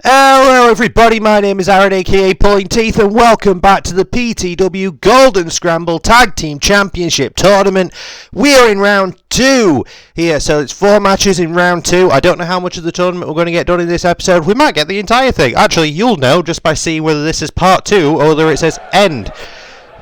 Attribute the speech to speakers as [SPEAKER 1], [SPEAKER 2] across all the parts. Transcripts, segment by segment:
[SPEAKER 1] Hello everybody, my name is Aaron aka Pulling Teeth and welcome back to the PTW Golden Scramble Tag Team Championship Tournament. We are in round 2 here, so it's 4 matches in round 2. I don't know how much of the tournament we're going to get done in this episode. We might get the entire thing. Actually, you'll know just by seeing whether this is part 2 or whether it says end.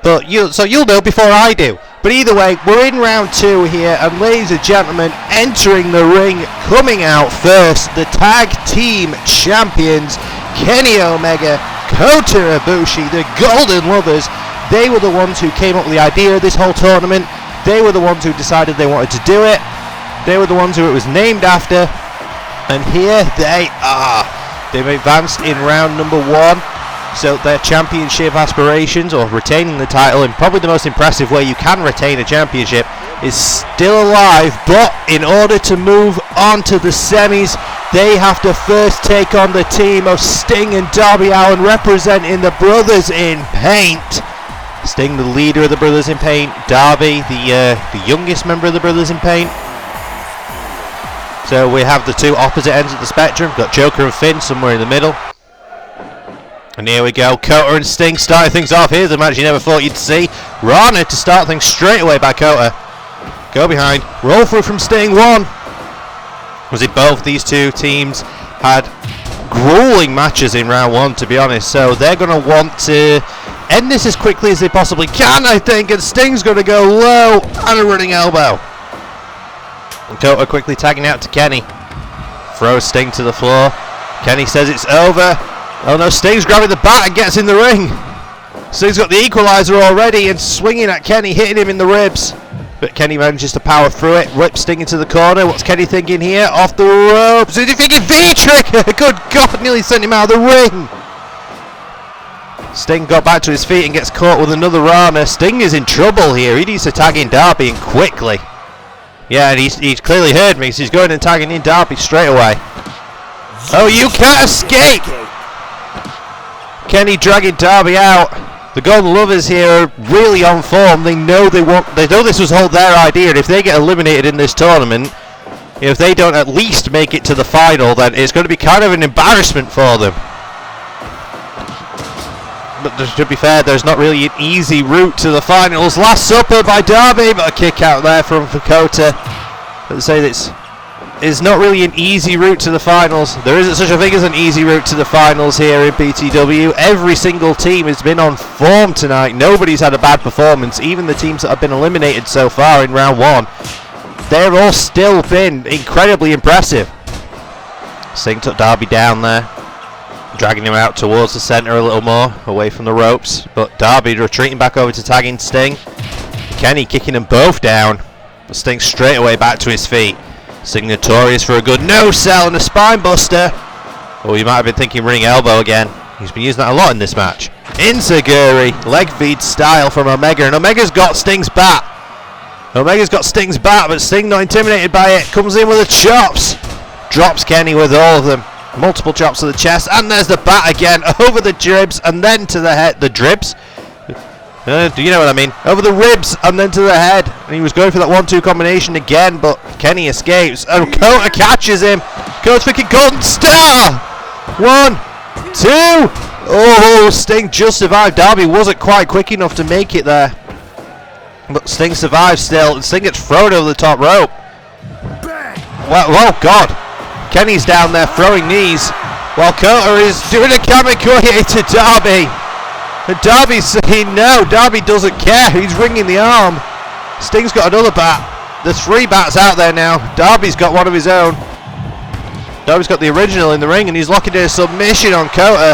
[SPEAKER 1] But you'll know before I do. But either way, we're in round 2 here, and ladies and gentlemen, entering the ring, coming out first, the Tag Team Champions, Kenny Omega, Kota Ibushi, the Golden Lovers. They were the ones who came up with the idea of this whole tournament. They were the ones who decided they wanted to do it. They were the ones who it was named after. And here they are. They've advanced in round number 1. So their championship aspirations, or retaining the title in probably the most impressive way you can retain a championship, is still alive. But in order to move on to the semis, they have to first take on the team of Sting and Darby Allin, representing the Brothers in Paint. Sting, the leader of the Brothers in Paint. Darby, the youngest member of the Brothers in Paint. So we have the two opposite ends of the spectrum. Got Joker and Finn somewhere in the middle. And here we go, Kota and Sting starting things off. Here's a match you never thought you'd see. Rana to start things straight away by Kota. Go behind, roll through from Sting. One. Was it both these two teams had grueling matches in round 1, to be honest. So they're going to want to end this as quickly as they possibly can, I think. And Sting's going to go low and a running elbow. And Kota quickly tagging out to Kenny. Throws Sting to the floor. Kenny says it's over. Oh no, Sting's grabbing the bat and gets in the ring. Sting's got the equalizer already and swinging at Kenny, hitting him in the ribs. But Kenny manages to power through it, whips Sting into the corner. What's Kenny thinking here? Off the ropes. Is he thinking V-trigger? Good God, nearly sent him out of the ring. Sting got back to his feet and gets caught with another Rana. Sting is in trouble here. He needs to tag in Darby and quickly. Yeah, and he's clearly heard me, so he's going and tagging in Darby straight away. Oh, you can't escape! Kenny dragging Darby out. The Golden Lovers here are really on form. They know they know this was all their idea, and if they get eliminated in this tournament, if they don't at least make it to the final, then it's going to be kind of an embarrassment for them. But to be fair, there's not really an easy route to the finals. Last Supper by Darby, but a kick out there from Kota. Let's say this is not really an easy route to the finals. There isn't such a thing as an easy route to the finals here in PTW. Every single team has been on form tonight. Nobody's had a bad performance. Even the teams that have been eliminated so far in round 1, they've all still been incredibly impressive. Sting took Darby down there, dragging him out towards the centre a little more, away from the ropes. But Darby retreating back over to tagging Sting. Kenny kicking them both down. But Sting straight away back to his feet. Sting notorious for a good no-sell and a spine buster. Oh, you might have been thinking running elbow again. He's been using that a lot in this match. Enziguri, leg feed style from Omega, and Omega's got Sting's bat. Omega's got Sting's bat, but Sting not intimidated by it. Comes in with the chops. Drops Kenny with all of them. Multiple chops to the chest, and there's the bat again. Over the dribs, and then to the head. The dribs? Do you know what I mean? Over the ribs and then to the head. And he was going for that 1-2 combination again, but Kenny escapes. And Kota catches him. Kota's thinking Golden Star. 1, 2. Oh, Sting just survived. Darby wasn't quite quick enough to make it there. But Sting survives still. And Sting gets thrown over the top rope. Well, oh, God. Kenny's down there throwing knees, while Kota is doing a kamikaze to Darby. And Darby's saying no, Darby doesn't care, he's wringing the arm. Sting's got another bat. There's 3 bats out there now. Darby's got one of his own. Darby's got the original in the ring and he's locking in a submission on Kota,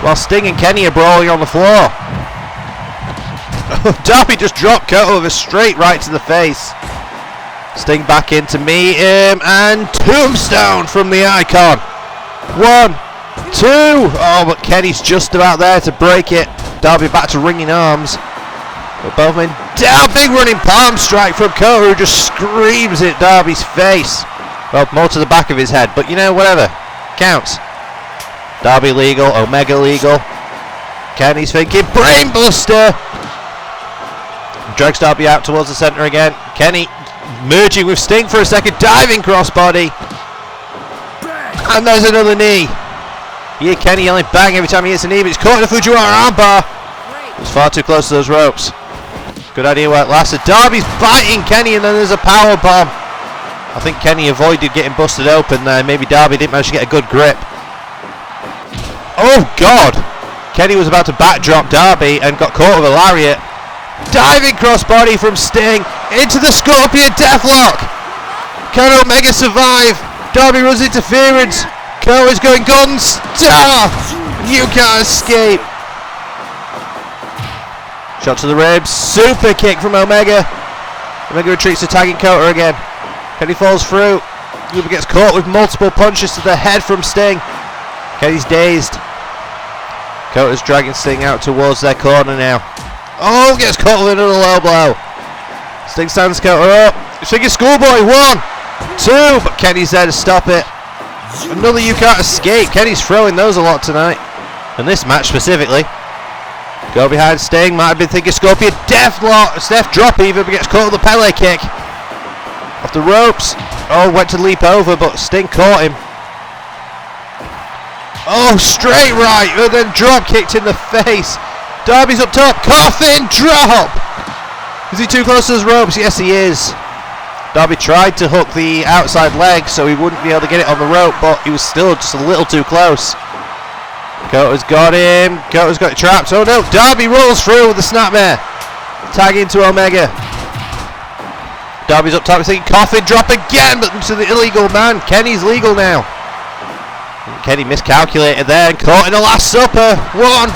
[SPEAKER 1] while Sting and Kenny are brawling on the floor. Darby just dropped Kota with a straight right to the face. Sting back in to meet him, and tombstone from the Icon. 1, 2. Oh, but Kenny's just about there to break it. Darby back to ringing arms. But both men down. Big running palm strike from Kota, who just screams at Darby's face. Well, more to the back of his head, but you know, whatever. Counts. Darby legal, Omega legal. Kenny's thinking brainbuster. Drags Darby out towards the centre again. Kenny merging with Sting for a second. Diving crossbody. And there's another knee. You hear Kenny yelling bang every time he hits a knee, but it's caught in the Fujiwara armbar. It's far too close to those ropes. Good idea where it lasted. Darby's biting Kenny, and then there's a power bomb. I think Kenny avoided getting busted open there. Maybe Darby didn't manage to get a good grip. Oh God! Kenny was about to backdrop Darby and got caught with a lariat. Diving crossbody from Sting into the Scorpion Deathlock. Can Omega survive? Darby runs interference. Ko is going Golden Star. You can't escape. Shot to the ribs. Super kick from Omega. Omega retreats to tagging Kota again. Kenny falls through. Uber gets caught with multiple punches to the head from Sting. Kenny's dazed. Kota's dragging Sting out towards their corner now. Oh, gets caught with another low blow. Sting stands Kota up. Sting is schoolboy. 1, 2, but Kenny's there to stop it. Another you can't escape. Kenny's throwing those a lot tonight. And this match specifically. Go behind Sting. Might have been thinking Scorpion Death drop even, but gets caught with the Pele kick. Off the ropes. Oh, went to leap over, but Sting caught him. Oh, straight right, and then drop kicked in the face. Darby's up top. Coffin drop. Is he too close to those ropes? Yes, he is. Darby tried to hook the outside leg so he wouldn't be able to get it on the rope, but he was still just a little too close. Kota's got him. Kota's got it trapped. Oh no, Darby rolls through with the snapmare. Tag into Omega. Darby's up top. He's thinking Coffin drop again, but to the illegal man. Kenny's legal now. Kenny miscalculated there and caught in the Last Supper. 1.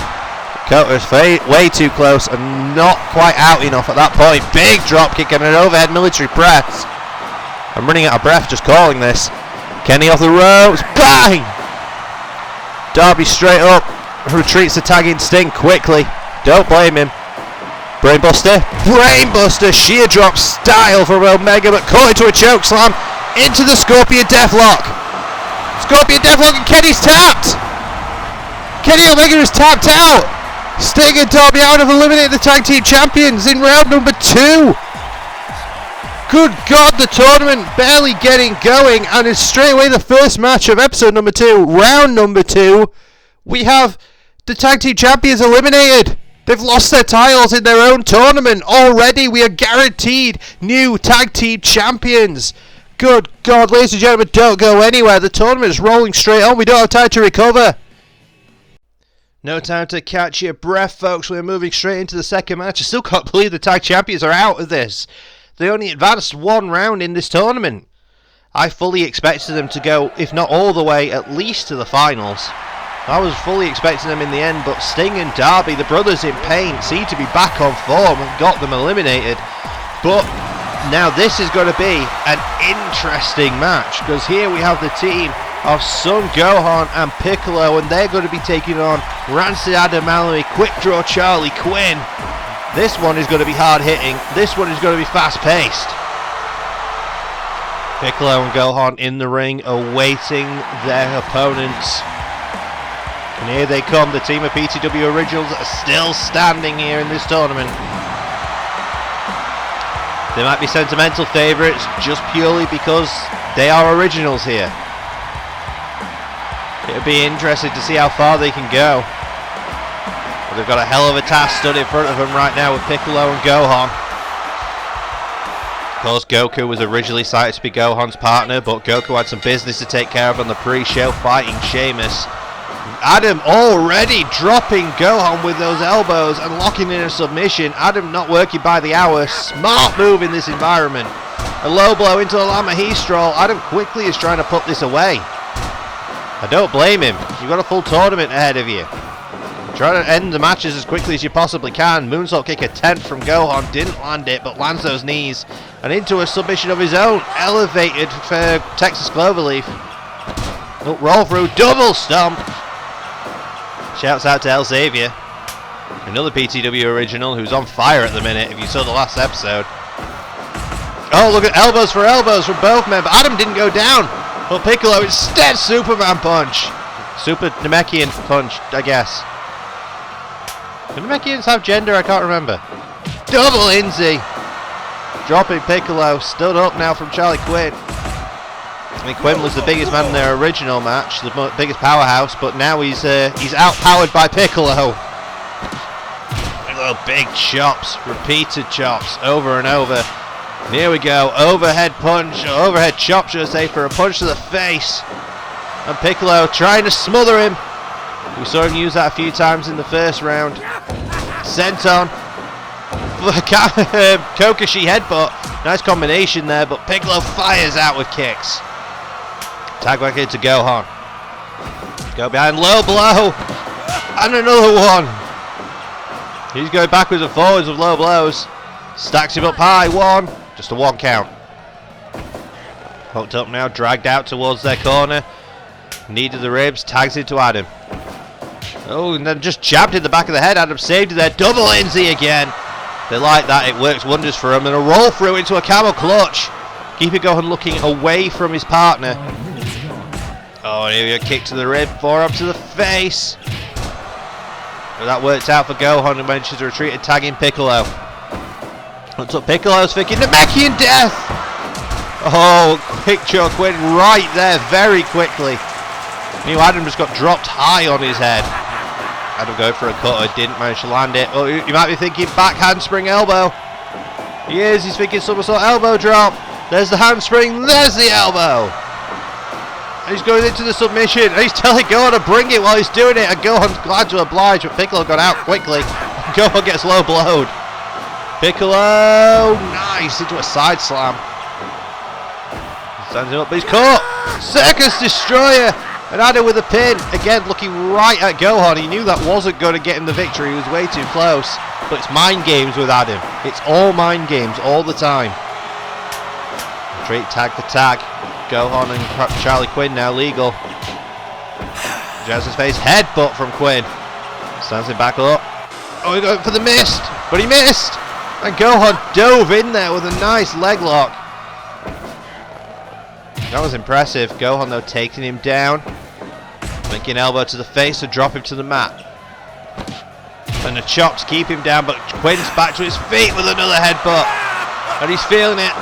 [SPEAKER 1] Kota's way too close and not quite out enough at that point. Big drop kick and an overhead military press. I'm running out of breath just calling this. Kenny off the ropes. Bang! Darby straight up. Retreats to tag in Sting quickly. Don't blame him. Brainbuster. Brainbuster. Sheer drop style from Omega, but caught into a choke slam. Into the Scorpion Deathlock. Scorpion Deathlock and Kenny's tapped. Kenny Omega is tapped out. Sting and Darby Allin have eliminated the Tag Team Champions in round number 2. Good God, the tournament barely getting going, and it's straight away the first match of episode number 2, round number 2. We have the Tag Team Champions eliminated. They've lost their titles in their own tournament. Already we are guaranteed new Tag Team Champions. Good God, ladies and gentlemen, don't go anywhere. The tournament is rolling straight on. We don't have time to recover. No time to catch your breath, folks. We're moving straight into the second match. I still can't believe the Tag Champions are out of this. They only advanced 1 round in this tournament. I fully expected them to go, if not all the way, at least to the finals. I was fully expecting them in the end, but Sting and Darby, the brothers in pain, seem to be back on form and got them eliminated. But now this is going to be an interesting match, because here we have the team of Son Gohan and Piccolo, and they're going to be taking on Rancid Adam Mallory, Quick Draw Charlie Quinn. This one is going to be hard hitting. This one is going to be fast paced. Piccolo and Gohan in the ring awaiting their opponents. And here they come, the team of PTW Originals are still standing here in this tournament. They might be sentimental favourites just purely because they are originals here. It'll be interesting to see how far they can go. But they've got a hell of a task stood in front of them right now with Piccolo and Gohan. Of course, Goku was originally cited to be Gohan's partner, but Goku had some business to take care of on the pre-show fighting Sheamus. Adam already dropping Gohan with those elbows and locking in a submission. Adam not working by the hour. Smart move in this environment. A low blow into the Lama He-Stroll. Adam quickly is trying to put this away. I don't blame him. You've got a full tournament ahead of you. Try to end the matches as quickly as you possibly can. Moonsault kick a 10th from Gohan. Didn't land it, but lands those knees. And into a submission of his own. Elevated for Texas Cloverleaf. Oh, roll through. Double stomp. Shouts out to El Xavier. Another PTW original who's on fire at the minute, if you saw the last episode. Oh, look at elbows for elbows from both men. But Adam didn't go down. But Piccolo instead Superman punch. Super Namekian punch, I guess. Do Namekians have gender? I can't remember. Double Inzi. Dropping Piccolo. Stood up now from Charlie Quinn. I mean, Quinn was the biggest man in their original match, the biggest powerhouse, but now he's outpowered by Piccolo. Piccolo, big chops, repeated chops, over and over. And here we go, overhead punch, or overhead chop, should I say, for a punch to the face. And Piccolo trying to smother him. We saw him use that a few times in the first round. Senton. Kokoshi headbutt. Nice combination there, but Piccolo fires out with kicks. Tag back into Gohan. Go behind, low blow. And another one. He's going backwards and forwards with low blows. Stacks him up high, one. Just a one count. Hooked up now, dragged out towards their corner. Needed the ribs, tags into Adam. Oh, and then just jabbed in the back of the head. Adam saved it there. Double Lindsay again. They like that. It works wonders for him. And a roll through into a camel clutch. Keep it going, looking away from his partner. Oh, and here we go. Kick to the rib. Forearm to the face. But that worked out for Gohan, who manages to retreat and tag in Piccolo. Looks up Piccolo's thinking Namekian death. Oh, quick choke Quinn right there very quickly. New Adam just got dropped high on his head. Adam going for a cutter, didn't manage to land it. Oh, you might be thinking back handspring elbow. He is, he's thinking somersault elbow drop. There's the handspring, there's the elbow. And he's going into the submission, and he's telling Gohan to bring it while he's doing it, and Gohan's glad to oblige, but Piccolo got out quickly. Gohan gets low blowed. Piccolo, nice, into a side slam. Stands him up, but he's caught. Circus Destroyer. And Adam with a pin, again looking right at Gohan. He knew that wasn't going to get him the victory, he was way too close. But it's mind games with Adam. It's all mind games, all the time. Retreat, tag for tag. Gohan and Charlie Quinn now legal. Jazz's face, headbutt from Quinn. Stands him back up. Oh, he got for the mist, but he missed. And Gohan dove in there with a nice leg lock. That was impressive. Gohan though taking him down. Making elbow to the face to drop him to the mat. And the chops keep him down, but Quinn's back to his feet with another headbutt. And he's feeling it.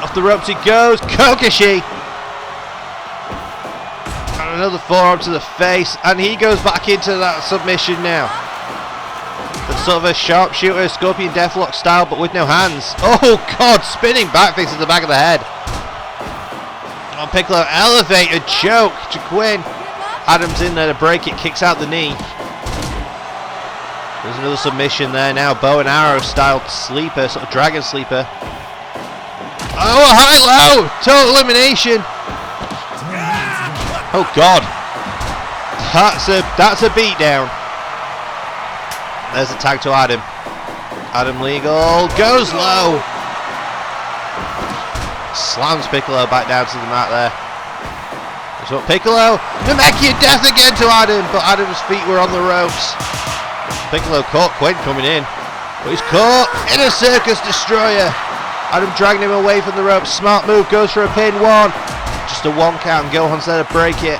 [SPEAKER 1] Off the ropes he goes. Kokoshi. And another forearm to the face. And he goes back into that submission now. That's sort of a sharpshooter, Scorpion Deathlock style, but with no hands. Oh God, spinning back fix to the back of the head. Oh, Piccolo elevated choke to Quinn. Adam's in there to break it, kicks out the knee. There's another submission there now, bow and arrow style sleeper, sort of dragon sleeper. Oh, a high-low, total elimination. Oh God, that's a beatdown. There's a tag to Adam. Adam legal, goes low. Slams Piccolo back down to the mat there. So Piccolo, Namekian death again to Adam, but Adam's feet were on the ropes. Piccolo caught Quinn coming in, but he's caught in a Circus Destroyer. Adam dragging him away from the ropes. Smart move, goes for a pin, one. Just a one count, and Gohan's there to break it.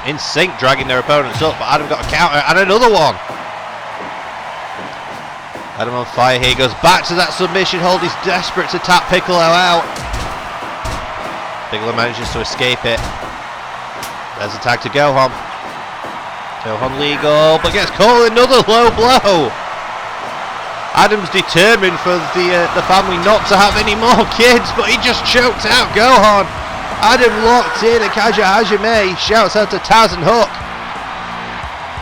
[SPEAKER 1] In sync, dragging their opponents up, but Adam got a counter and another one. Adam on fire here, goes back to that submission hold, he's desperate to tap Piccolo out. Piccolo manages to escape it. There's a tag to Gohan. Gohan legal, but gets caught with another low blow. Adam's determined for the family not to have any more kids, but he just choked out Gohan. Adam locked in, and Kaja Hajime shouts out to Taz and Hook.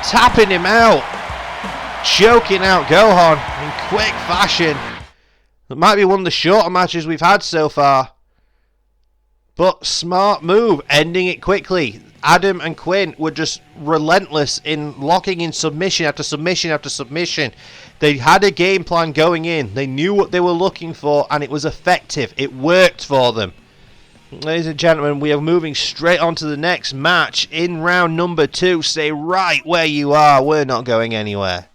[SPEAKER 1] Tapping him out. Choking out Gohan in quick fashion. It might be one of the shorter matches we've had so far. But smart move, ending it quickly. Adam and Quinn were just relentless in locking in submission after submission after submission. They had a game plan going in. They knew what they were looking for, and it was effective. It worked for them. Ladies and gentlemen, we are moving straight on to the next match in round number 2. Stay right where you are. We're not going anywhere.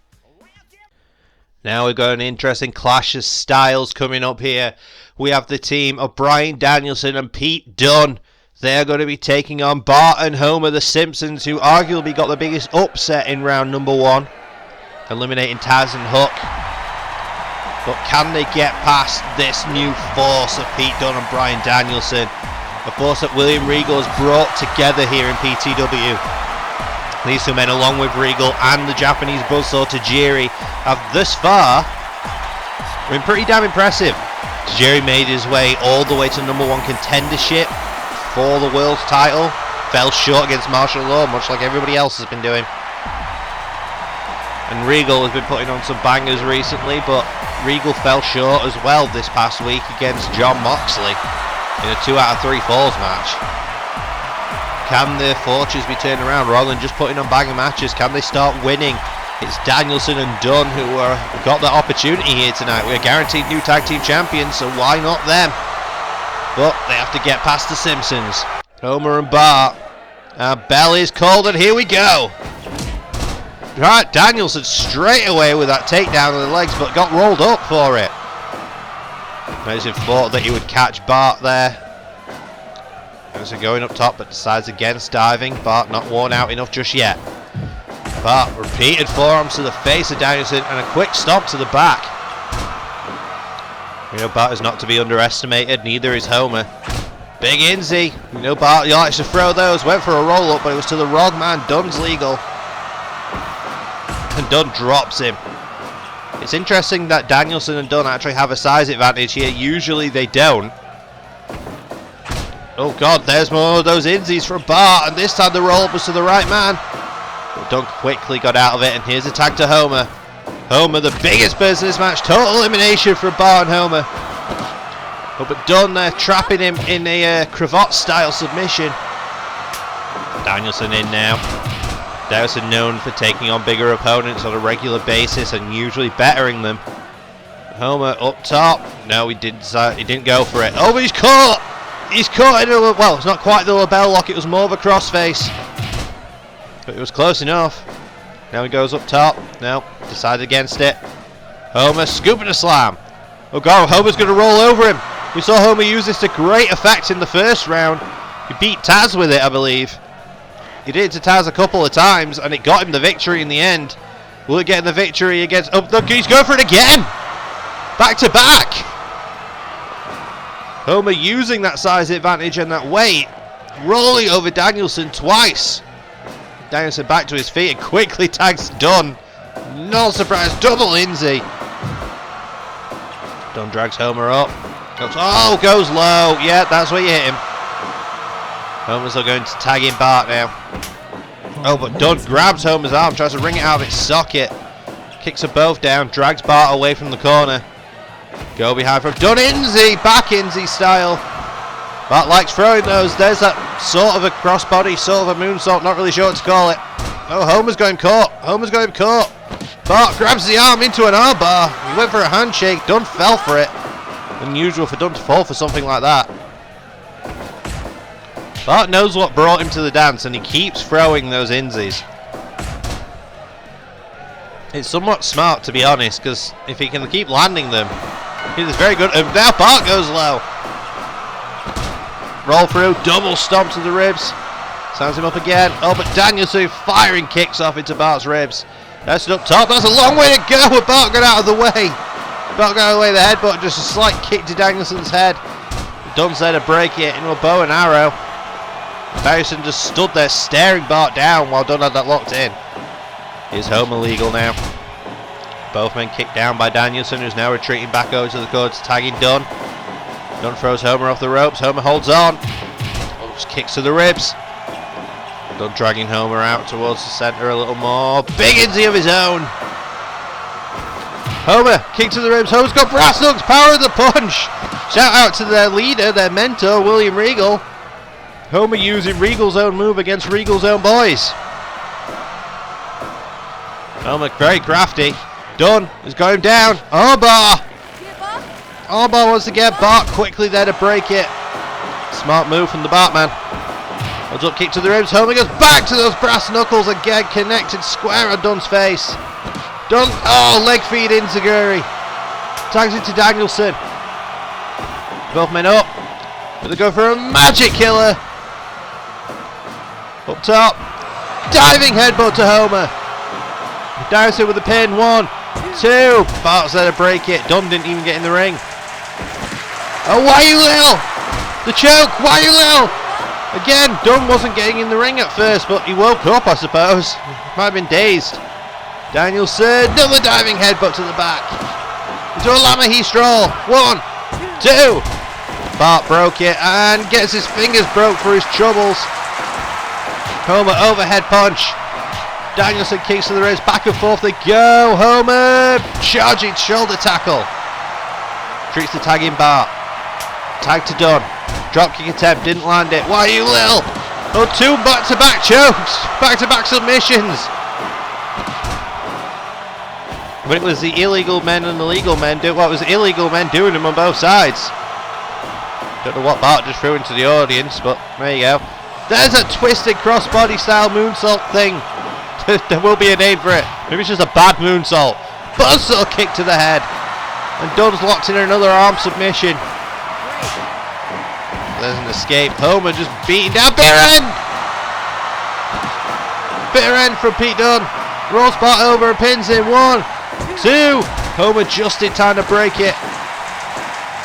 [SPEAKER 1] Now we've got an interesting clash of styles coming up here. We have the team of Bryan Danielson and Pete Dunne. They're going to be taking on Bart and Homer the Simpsons, who arguably got the biggest upset in round number 1, eliminating Taz and Hook. But can they get past this new force of Pete Dunne and Bryan Danielson?
[SPEAKER 2] a force that William Regal has brought together here in PTW. These two men, along with Regal and the Japanese buzzsaw Tajiri, have thus far been pretty damn impressive. Tajiri made his way all the way to #1 contendership for the world's title. Fell short against martial law, much like everybody else has been doing. And Regal has been putting on some bangers recently, but Regal fell short as well this past week against John Moxley in a 2 out of 3 falls match. Can their fortunes be turned around rather than just putting on banger matches? Can they start winning? It's Danielson and Dunn who got the opportunity here tonight. We're guaranteed new tag team champions, so why not them? But they have to get past the Simpsons. Homer and Bart. Our bell is called, and here we go. Right, Danielson straight away with that takedown of the legs, but got rolled up for it. Mason thought that he would catch Bart there. Danielson going up top, but decides against diving. Bart not worn out enough just yet. Bart repeated forearms to the face of Danielson and a quick stomp to the back. You know, Bart is not to be underestimated, neither is Homer. Big Inzy. You know, Bart likes to throw those. Went for a roll up, but it was to the wrong man. Dunn's legal. And Dunn drops him. It's interesting that Danielson and Dunn actually have a size advantage here. Usually they don't. Oh god, there's more of those Inzies from Bart, and this time the roll up was to the right man. But Dunn quickly got out of it, and here's a tag to Homer. Homer, the biggest business match. Total elimination for Bart and Homer. Oh, but Dunn trapping him in a cravat style submission. Danielson in now. Danielson known for taking on bigger opponents on a regular basis and usually bettering them. Homer up top. No, he didn't go for it. Oh, but he's caught! He's caught in a, well, it's not quite the label lock, it was more of a crossface. But it was close enough. Now he goes up top. No, decided against it. Homer scooping a slam. Oh god, Homer's going to roll over him. We saw Homer use this to great effect in the first round. He beat Taz with it, I believe. He did it to Taz a couple of times, and it got him the victory in the end. Will it get him the victory against... Oh, look, he's going for it again! Back to back! Homer using that size advantage and that weight, rolling over Danielson twice. Danielson back to his feet and quickly tags Dunn. No surprise, double Inzy. Dunn drags Homer up. Oh, goes low. Yeah, that's where you hit him. Homer's going to tag in Bart now. Oh, but Dunn grabs Homer's arm, tries to wring it out of its socket. Kicks them both down, drags Bart away from the corner. Go behind from Dunn Inzy, back Inzy style. Bart likes throwing those. There's that sort of a crossbody, sort of a moonsault, not really sure what to call it. Oh, Homer's got him caught. Homer's got him caught. Bart grabs the arm into an armbar. He went for a handshake. Dunn fell for it. Unusual for Dunn to fall for something like that. Bart knows what brought him to the dance, and he keeps throwing those Inzies. It's somewhat smart, to be honest, because if he can keep landing them, he's very good. And now Bart goes low. Roll through, double stomp to the ribs. Sounds him up again. Oh, but Danielson firing kicks off into Bart's ribs. That's it up top. That's a long way to go with Bart got out of the way. Bart got out of the way of the headbutt, just a slight kick to Danielson's head. Dunn's there to break it into a bow and arrow. Danielson just stood there staring Bart down while Dunn had that locked in. Here's Homer legal now. Both men kicked down by Danielson, who's now retreating back over to the cords, tagging Dunn. Dunn throws Homer off the ropes. Homer holds on. Oh, just kicks to the ribs. Dunn dragging Homer out towards the centre a little more. Big Inzy of his own. Homer, kick to the ribs. Homer's got brass knucks, power of the punch. Shout out to their leader, their mentor, William Regal. Homer using Regal's own move against Regal's own boys. Homer very crafty. Dunn is going down. Armbar. Armbar wants to get Bart quickly there to break it. Smart move from the Bartman. Holds up kick to the ribs. Homer goes back to those brass knuckles again, connected square on Dunn's face. Dunn, oh, leg feed in Zaguri. Tags it to Danielson. Both men up. But they go for a magic killer. Up top. Diving headbutt to Homer. Danielson with the pin. 1, 2. Bart's there to break it. Dunn didn't even get in the ring. Away, Lil. The choke. Why you little? Again, Dunn wasn't getting in the ring at first, but he woke up, I suppose. Might have been dazed. Danielson, another diving headbutt to the back. Into a Lamahe straw. 1, 2. Bart broke it and gets his fingers broke for his troubles. Homer overhead punch. Danielson kicks to the ribs. Back and forth they go. Homer charging shoulder tackle. Treats the tag in Bart. Tag to Dunn. Dropkick attempt, didn't land it. Why you little? Oh, 2 back-to-back chokes. Back-to-back submissions. But it was the illegal men and the legal men doing what was illegal men doing them on both sides. Don't know what Bart just threw into the audience, but there you go. There's a twisted crossbody style moonsault thing. There will be a name for it. Maybe it's just a bad moonsault. Buzzsaw kick to the head. And Dunn's locked in another arm submission. There's an escape. Homer just beating down. Bitter end! Bitter end from Pete Dunn. Rolls Bart over and pins him. 1, 2. Homer just in time to break it.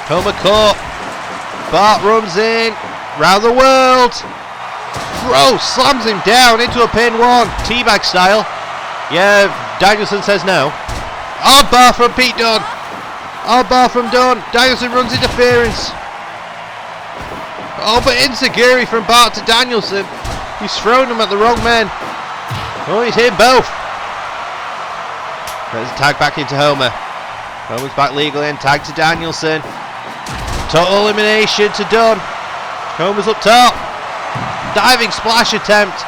[SPEAKER 2] Homer caught. Bart runs in. Round the world. Throw. Slams him down into a pin. 1. Teabag style. Yeah, Danielson says no. Arm bar from Pete Dunn. Arm bar from Dunn. Danielson runs interference. Oh, but Insiguri from Bart to Danielson. He's thrown him at the wrong men. Oh, he's hit both. There's a tag back into Homer. Homer's back legally and tag to Danielson. Total elimination to Dunn. Homer's up top. Diving splash attempt.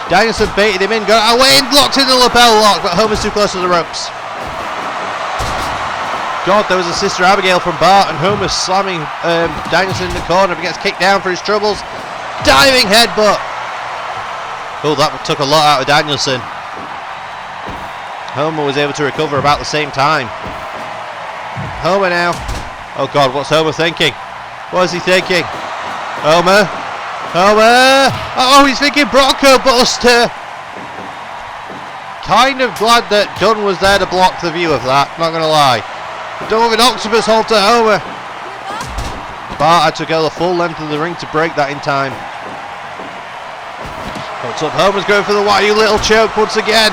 [SPEAKER 2] Danielson baited him in. Got away and locked in the lapel lock, but Homer's too close to the ropes. God, there was a Sister Abigail from Bart, and Homer slamming Danielson in the corner, but gets kicked down for his troubles. Diving headbutt. Oh, that took a lot out of Danielson. Homer was able to recover about the same time. Homer now. Oh God, what's Homer thinking? What is he thinking? Homer. Homer. Oh, he's thinking Bronco Buster. Kind of glad that Dunn was there to block the view of that, not going to lie. Don't have an octopus hold to Homer. Bart had to go the full length of the ring to break that in time. What's up? Homer's going for the why you little choke once again.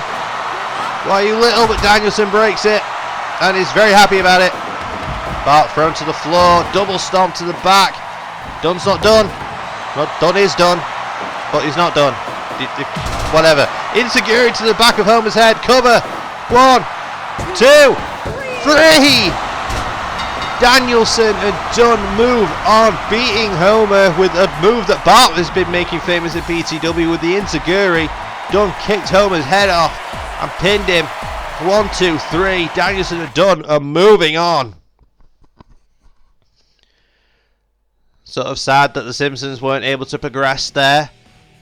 [SPEAKER 2] Why you little, but Danielson breaks it. And he's very happy about it. Bart thrown to the floor. Double stomp to the back. Dunn's not done. Dunn is done. But he's not done. Whatever. Insiguri to the back of Homer's head. Cover. 1, 2, 3! Danielson and Dunn move on, beating Homer with a move that Bart has been making famous at PTW with the Insiguri. Dunn kicked Homer's head off and pinned him. 1, 2, 3. Danielson and Dunn are moving on. Sort of sad that the Simpsons weren't able to progress there.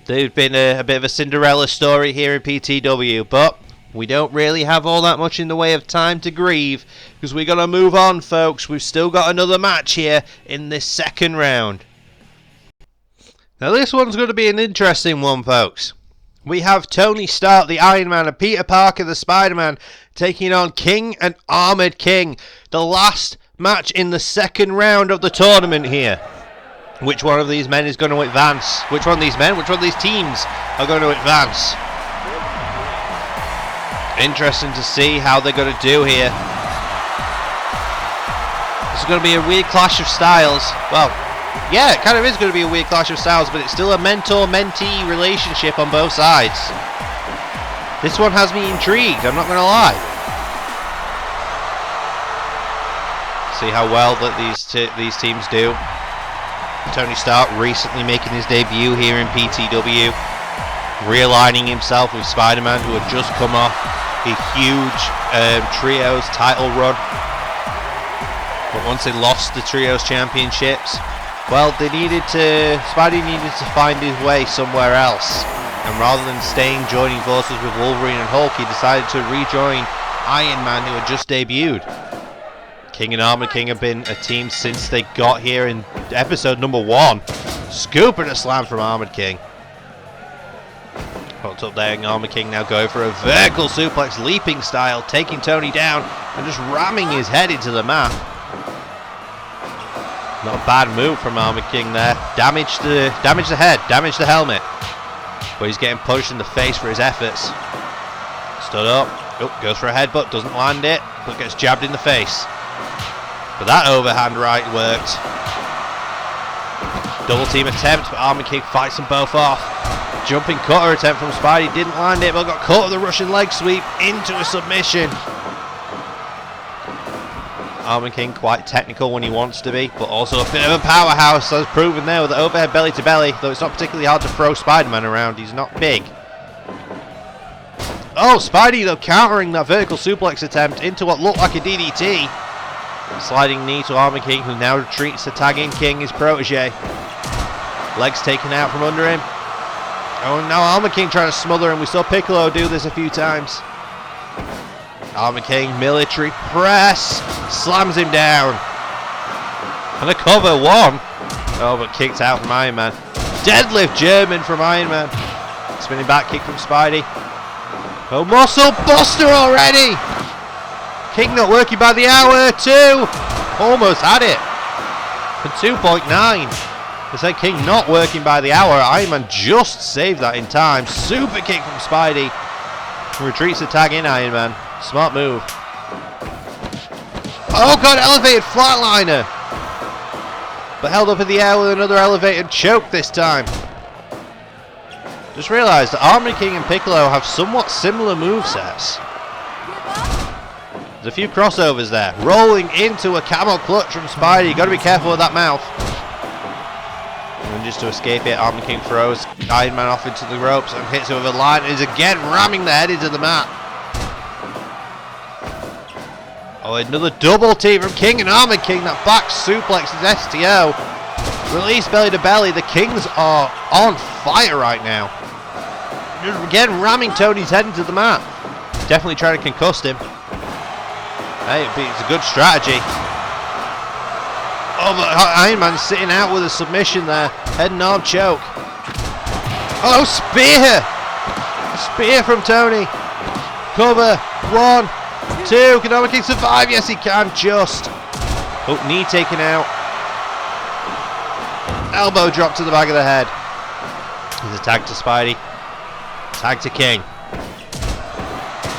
[SPEAKER 2] They've been a bit of a Cinderella story here in PTW, but we don't really have all that much in the way of time to grieve, because we're going to move on, folks. We've still got another match here in this second round. Now this one's going to be an interesting one, folks. We have Tony Stark, the Iron Man, and Peter Parker, the Spider-Man, taking on King and Armored King. The last match in the second round of the tournament here. Which one of these men is going to advance? Which one of these men, which one of these teams are going to advance? Interesting to see how they're going to do here. This is going to be a weird clash of styles. Well, yeah, it kind of is going to be a weird clash of styles, but it's still a mentor-mentee relationship on both sides. This one has me intrigued, I'm not going to lie. See how well that these teams do. Tony Stark recently making his debut here in PTW, realigning himself with Spider-Man, who had just come off a huge Trios title run. But once they lost the Trios championships, well, Spidey needed to find his way somewhere else. And rather than joining forces with Wolverine and Hulk, he decided to rejoin Iron Man, who had just debuted. King and Armored King have been a team since they got here in episode number 1. Scoop and a slam from Armored King. Hooked up there, and Armored King now going for a vertical suplex, leaping style, taking Tony down and just ramming his head into the mat. Not a bad move from Armor King there. Damage the head, damage the helmet. But he's getting punched in the face for his efforts. Stood up. Oh, goes for a headbutt, doesn't land it, but gets jabbed in the face. But that overhand right worked. Double team attempt, but Armor King fights them both off. Jumping cutter attempt from Spidey, didn't land it, but got caught with the Russian leg sweep into a submission. Armor King quite technical when he wants to be, but also a bit of a powerhouse, as proven there with the overhead belly to belly, though it's not particularly hard to throw Spider-Man around, he's not big. Oh, Spidey though countering that vertical suplex attempt into what looked like a DDT. Sliding knee to Armor King, who now retreats to tag in King, his protege. Legs taken out from under him. Oh, now Armor King trying to smother him. We saw Piccolo do this a few times. Armor King, military press, slams him down. And a cover, one. Oh, but kicked out from Iron Man. Deadlift German from Iron Man. Spinning back kick from Spidey. Oh, muscle buster already. King not working by the hour, 2. Almost had it. For 2.9. They said King not working by the hour. Iron Man just saved that in time. Super kick from Spidey. Retreats to tag in Iron Man. Smart move. Oh god, elevated flatliner. But held up in the air with another elevated choke this time. Just realised that Armor King and Piccolo have somewhat similar movesets. There's a few crossovers there. Rolling into a camel clutch from Spidey. Got to be careful with that mouth. And just to escape it, Armor King throws Iron Man off into the ropes and hits him with a line. And is again ramming the head into the mat. Oh, another double team from King and Armor King. That back suplex is STO. Release belly to belly. The Kings are on fire right now. Just again ramming Tony's head into the mat. Definitely trying to concuss him. Hey, it's a good strategy. Oh, but Iron Man's sitting out with a submission there. Head and arm choke. Oh, spear! A spear from Tony. Cover. 1, 2. Can Armor King survive? Yes, he can. Just. Oh, knee taken out. Elbow drop to the back of the head. There's a tag to Spidey. Tag to King.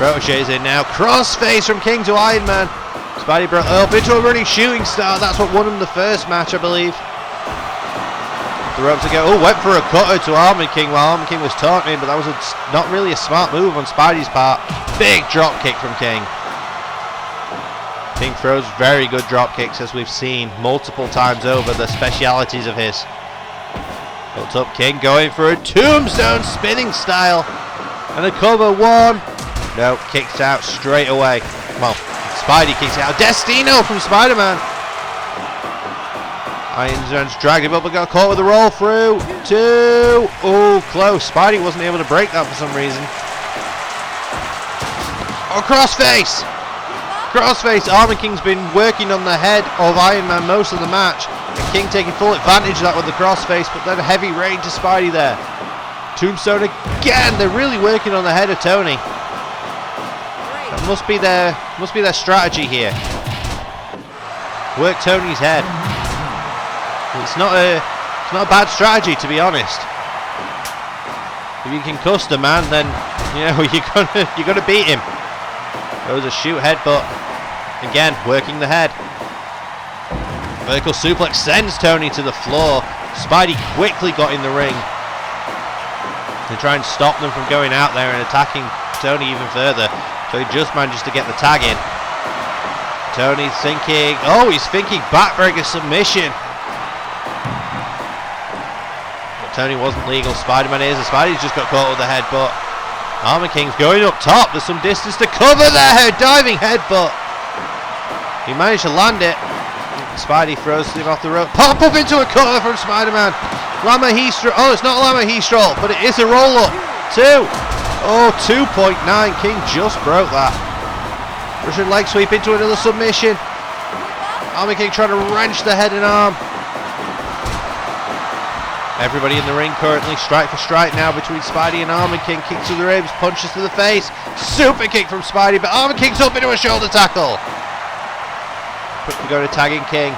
[SPEAKER 2] Protege's in now. Crossface from King to Iron Man. Spidey brought up into a running shooting star. That's what won him the first match, I believe. The ropes again. Oh, went for a cutter to Armor King while Armor King was taunting him, but that was not really a smart move on Spidey's part. Big drop kick from King. King throws very good drop kicks, as we've seen multiple times over, the specialities of his. Built up King going for a tombstone spinning style. And a cover, 1. No, kicks out straight away. Well, Spidey kicks out. Destino from Spider-Man. Iron Man's dragged him up and got caught with a roll through. 2. Oh, close. Spidey wasn't able to break that for some reason. Oh, crossface. Crossface. Armor King's been working on the head of Iron Man most of the match. And King taking full advantage of that with the crossface, but then a heavy rain to Spidey there. Tombstone again. They're really working on the head of Tony. That must be their strategy here. Work Tony's head. It's not a bad strategy, to be honest. If you can cuss the man, then you know you're gonna beat him. Goes a shoot headbutt. Again, working the head. Vertical suplex sends Tony to the floor. Spidey quickly got in the ring to try and stop them from going out there and attacking Tony even further. So he just manages to get the tag in. Tony's thinking, oh, he's thinking backbreaker submission. But Tony wasn't legal. Spider-Man is, and Spidey's just got caught with the headbutt. Armor King's going up top. There's some distance to cover there. Diving headbutt. He managed to land it. Spidey throws him off the rope. Pop up into a cutter from Spider-Man. Lama Heastrol. Oh, it's not Lama Heastrol, but it is a roll-up. 2. Oh, 2.9. King just broke that. Russian leg sweep into another submission. Armor King trying to wrench the head and arm. Everybody in the ring currently strike for strike now between Spidey and Armor King. Kicks to the ribs, punches to the face. Super kick from Spidey, but Armor King's up into a shoulder tackle. Quickly going to tagging King.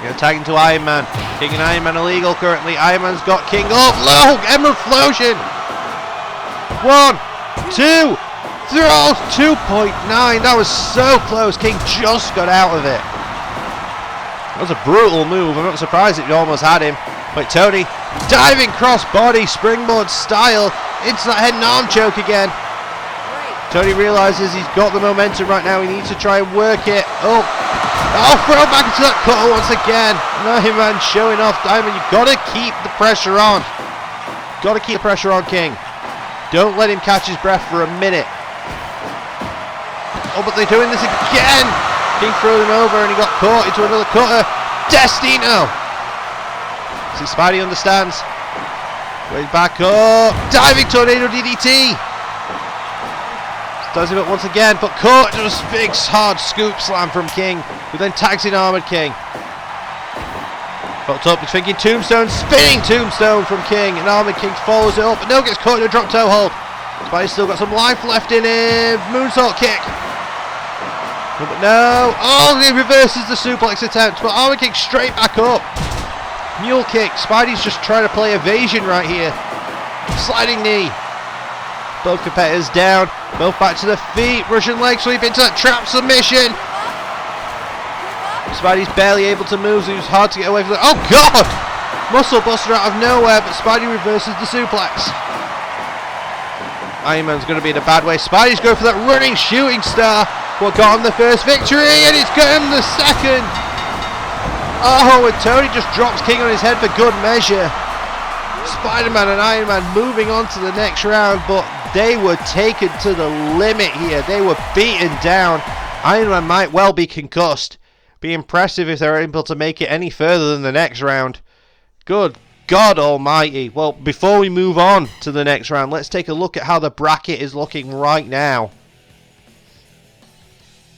[SPEAKER 2] You're tagging to Iron Man. King and Iron Man illegal currently. Iron Man's got King up. Low! Emerald Flosion! 1, 2, throw! 2.9. That was so close. King just got out of it. That was a brutal move. I'm not surprised it almost had him. But Tony, diving cross body, springboard style, into that head and arm choke again. Tony realises he's got the momentum right now. He needs to try and work it. Oh, throw back into that cutter once again. Iron Man showing off. Diamond, you've got to keep the pressure on. Got to keep the pressure on, King. Don't let him catch his breath for a minute. Oh, but they're doing this again. King threw him over and he got caught into another cutter. Destino. See, Spidey understands. Way back up. Diving tornado DDT. Does it up once again, but caught. Just big hard scoop slam from King, who then tags in Armored King. Fucked up, he's thinking tombstone, spinning tombstone from King, and Armored King follows it up, but no, gets caught in a drop toe hold. Spidey's still got some life left in him. Moonsault kick. But no. Oh, he reverses the suplex attempt, but Armored King straight back up. Mule kick. Spidey's just trying to play evasion right here. Sliding knee. Both competitors down. Both back to the feet. Russian leg sweep into that trap submission. Spidey's barely able to move, so it's hard to get away from that. Oh God! Muscle buster out of nowhere, but Spidey reverses the suplex. Iron Man's going to be in a bad way. Spidey's going for that running shooting star. What got him the first victory, and it's got him the second. Oh, and Tony just drops King on his head for good measure. Spider-Man and Iron Man moving on to the next round, but they were taken to the limit here. They were beaten down. Iron Man might well be concussed. Be impressive if they're able to make it any further than the next round. Good God almighty. Well, before we move on to the next round, let's take a look at how the bracket is looking right now.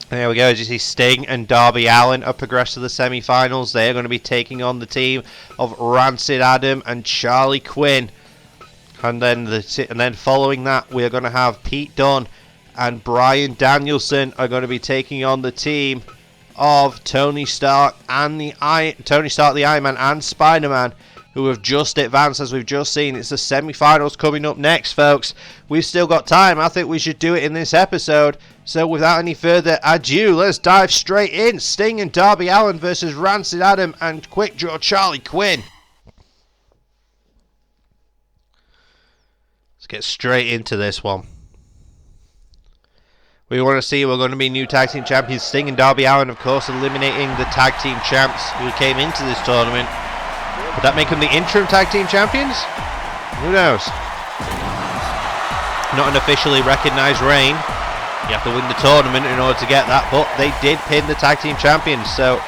[SPEAKER 2] There we go. As you see, Sting and Darby Allin have progressed to the semi-finals. They are going to be taking on the team of Rancid Adam and Charlie Quinn. And then following that, we are going to have Pete Dunne and Bryan Danielson are going to be taking on the team of Tony Stark, the Iron Man, and Spider-Man, who have just advanced, as we've just seen. It's the semi-finals coming up next, folks. We've still got time. I think we should do it in this episode. So without any further ado, let's dive straight in. Sting and Darby Allin versus Rancid Adam and Quick Draw Charlie Quinn. Let's get straight into this one. We want to see we're going to be new tag team champions. Sting and Darby Allin, of course, eliminating the tag team champs who came into this tournament. Would that make them the interim tag team champions? Who knows? Not an officially recognised reign. You have to win the tournament in order to get that, but they did pin the tag team champions, so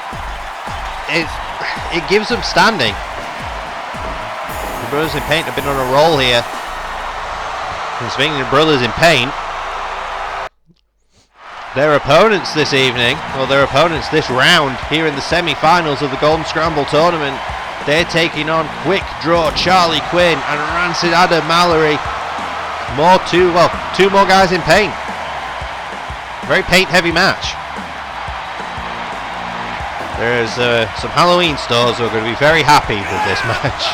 [SPEAKER 2] it gives them standing. The Brothers in Pain have been on a roll here. And speaking of Brothers in Pain, their opponents this evening, or their opponents this round, here in the semi-finals of the Golden Scramble tournament, they're taking on Quick Draw Charlie Quinn and Rancid Adam Mallory. Two more guys in paint. Very paint-heavy match. There's some Halloween stores who are going to be very happy with this match.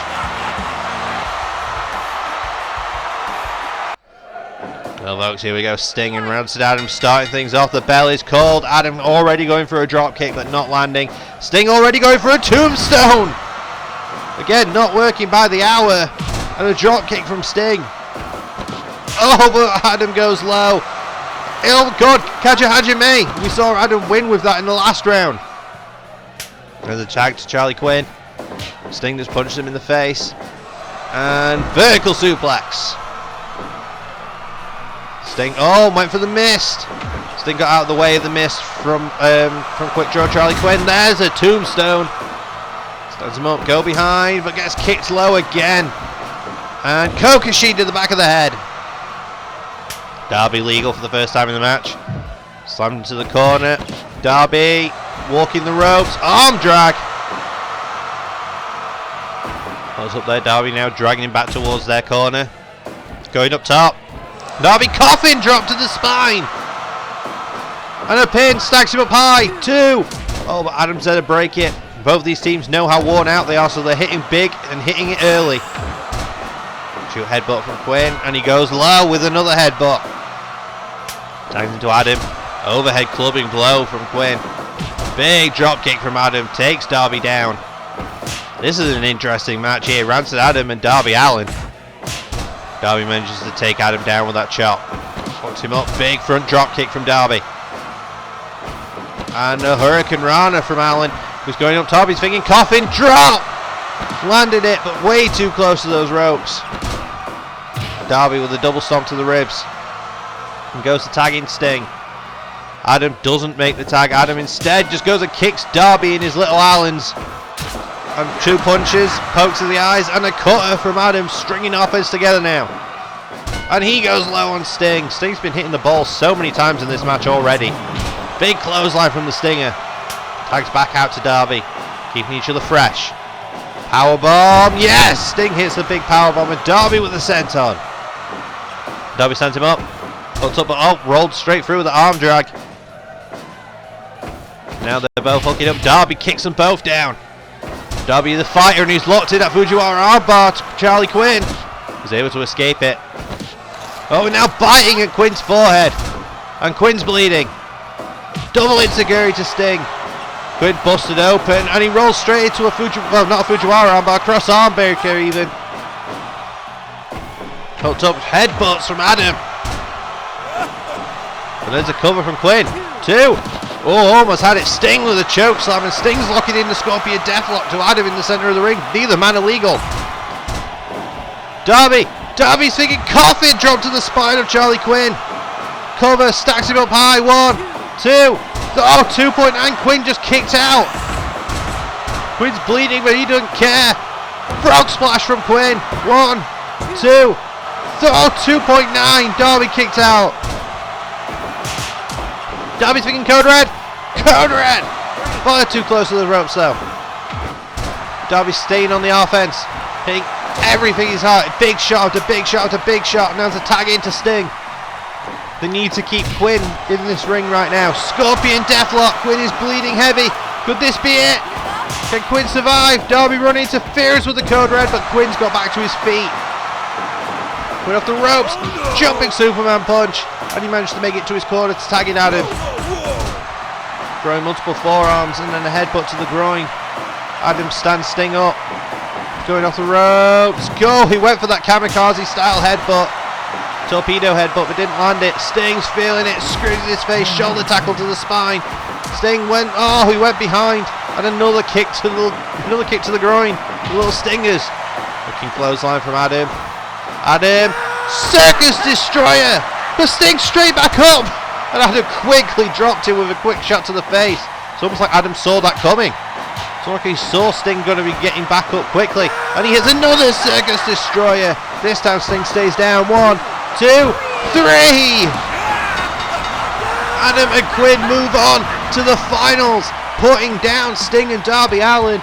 [SPEAKER 2] Well, folks, here we go. Sting and Rancid Adam starting things off. The bell is called. Adam already going for a drop kick, but not landing. Sting already going for a tombstone. Again, not working by the hour. And a drop kick from Sting. Oh, but Adam goes low. Oh God, Kaja Hajime. We saw Adam win with that in the last round. There's a tag to Charlie Quinn. Sting just punched him in the face. And vertical suplex. Sting, went for the mist. Sting got out of the way of the mist from Quick Draw Charlie Quinn. There's a tombstone. Stands him up, go behind, but gets kicked low again. And Kokushi to the back of the head. Darby legal for the first time in the match. Slammed into the corner. Darby walking the ropes. Arm drag. Close up there. Darby now dragging him back towards their corner. Going up top. Darby coffin drop to the spine. And a pin stacks him up high. 2. Oh, but Adam's there to break it. Both these teams know how worn out they are, so they're hitting big and hitting it early. Shoot headbutt from Quinn, and he goes low with another headbutt. Tags into Adam. Overhead clubbing blow from Quinn. Big drop kick from Adam. Takes Darby down. This is an interesting match here. Rancid Adam and Darby Allin. Darby manages to take Adam down with that chop. Fucks him up. Big front drop kick from Darby. And a Hurricane Rana from Allin, who's going up top. He's thinking coffin drop. Landed it, but way too close to those ropes. Darby with a double stomp to the ribs. And goes to tagging Sting. Adam doesn't make the tag. Adam instead just goes and kicks Darby in his little Allens. And 2 punches, pokes in the eyes, and a cutter from Adam, stringing offense together now. And he goes low on Sting. Sting's been hitting the ball so many times in this match already. Big clothesline from the Stinger. Tags back out to Darby, keeping each other fresh. Powerbomb, yes! Sting hits the big powerbomb, and Darby with the senton. Darby sends him up. Hooked up, oh, rolled straight through with the arm drag. Now they're both hooking up. Darby kicks them both down. Darby the fighter, and he's locked in that Fujiwara armbar to Charlie Quinn. He's able to escape it. Oh, now biting at Quinn's forehead. And Quinn's bleeding. Double enziguri to Sting. Quinn busted open, and he rolls straight into a well, not a Fujiwara armbar, cross arm breaker even. Hooked up headbutts from Adam. And there's a cover from Quinn. 2. Oh, almost had it. Sting with a choke slam, and Sting's locking in the Scorpion Deathlock to Adam in the centre of the ring. Neither man illegal. Darby's thinking coffin drop to the spine of Charlie Quinn. Cover, stacks him up high. 1, 2. Oh, 2.9. Quinn just kicked out. Quinn's bleeding, but he doesn't care. Frog splash from Quinn. 1, 2. Oh, 2.9. Darby kicked out. Darby's thinking Code Red. Code Red. Oh, they're too close to the ropes though. Darby's staying on the offense. Hitting everything he's hard. Big shot after big shot after big shot. Now there's a tag into Sting. They need to keep Quinn in this ring right now. Scorpion Deathlock. Quinn is bleeding heavy. Could this be it? Can Quinn survive? Darby running interferes with the Code Red, but Quinn's got back to his feet. Quinn off the ropes. Jumping Superman punch. And he managed to make it to his corner to tag it at him. Throwing multiple forearms and then a headbutt to the groin. Adam stands Sting up. Going off the ropes. Go! He went for that kamikaze style headbutt. Torpedo headbutt, but didn't land it. Sting's feeling it. Screws in his face. Shoulder tackle to the spine. Sting went. Oh, he went behind. And another kick to the groin. The little stingers. Looking clothesline from Adam. Adam. Circus Destroyer. But Sting straight back up, and Adam quickly dropped him with a quick shot to the face. It's almost like Adam saw that coming. It's like he saw Sting going to be getting back up quickly, and he hits another Circus Destroyer. This time Sting stays down. 1, 2, 3. Adam and Quinn move on to the finals, putting down Sting and Darby Allin.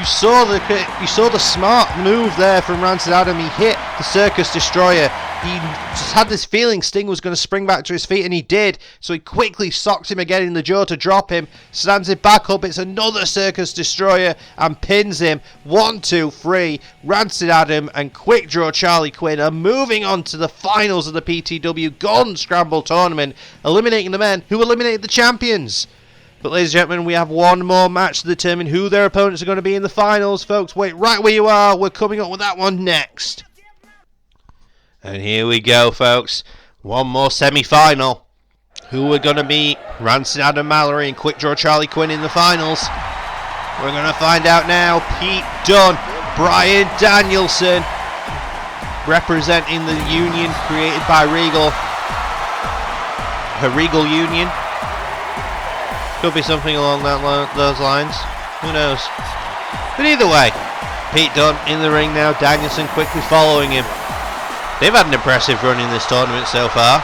[SPEAKER 2] You saw the smart move there from Rancid Adam. He hit the Circus Destroyer. He just had this feeling Sting was going to spring back to his feet, and he did. So he quickly socks him again in the jaw to drop him. Stands it back up. It's another Circus Destroyer and pins him. 1, 2, 3. Rancid Adam and Quick Draw Charlie Quinn are moving on to the finals of the PTW Golden Scramble tournament, eliminating the men who eliminated the champions. But ladies and gentlemen, we have one more match to determine who their opponents are going to be in the finals. Folks, wait right where you are. We're coming up with that one next. And here we go, folks. One more semi-final. Who we're going to meet? Rancid Adam Mallory and Quick Draw Charlie Quinn in the finals. We're going to find out now. Pete Dunne, Brian Danielson, representing the union created by Regal. Her Regal Union. Could be something along those lines. Who knows? But either way, Pete Dunne in the ring now. Danielson quickly following him. They've had an impressive run in this tournament so far.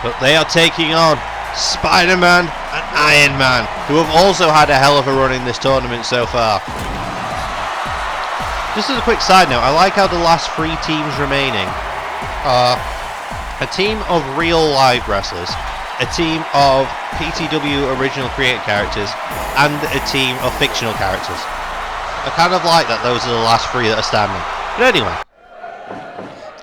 [SPEAKER 2] But they are taking on Spider-Man and Iron Man, who have also had a hell of a run in this tournament so far. Just as a quick side note, I like how the last 3 teams remaining are a team of real live wrestlers a team of PTW original created characters and a team of fictional characters. I kind of like that those are the last three that are standing. But anyway.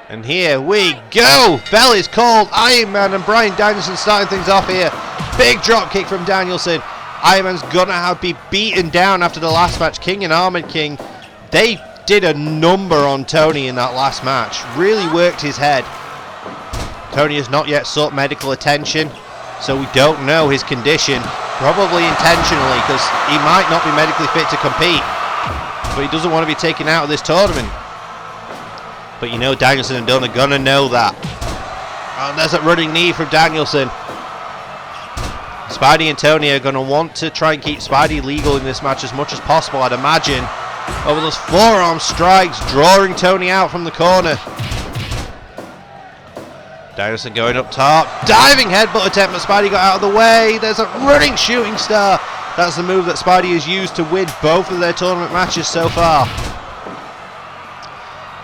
[SPEAKER 2] And here we go! Bell is called. Iron Man and Bryan Danielson starting things off here. Big drop kick from Danielson. Iron Man's gonna be beaten down after the last match. King and Armored King, they did a number on Tony in that last match. Really worked his head. Tony has not yet sought medical attention, so we don't know his condition. Probably intentionally, because he might not be medically fit to compete. But he doesn't want to be taken out of this tournament. But you know Danielson and Dunn are gonna know that. Oh, there's a running knee from Danielson. Spidey and Tony are going to want to try and keep Spidey legal in this match as much as possible, I'd imagine. Over those forearm strikes, drawing Tony out from the corner. Danielson going up top. Diving headbutt attempt, but Spidey got out of the way. There's a running shooting star. That's the move that Spidey has used to win both of their tournament matches so far.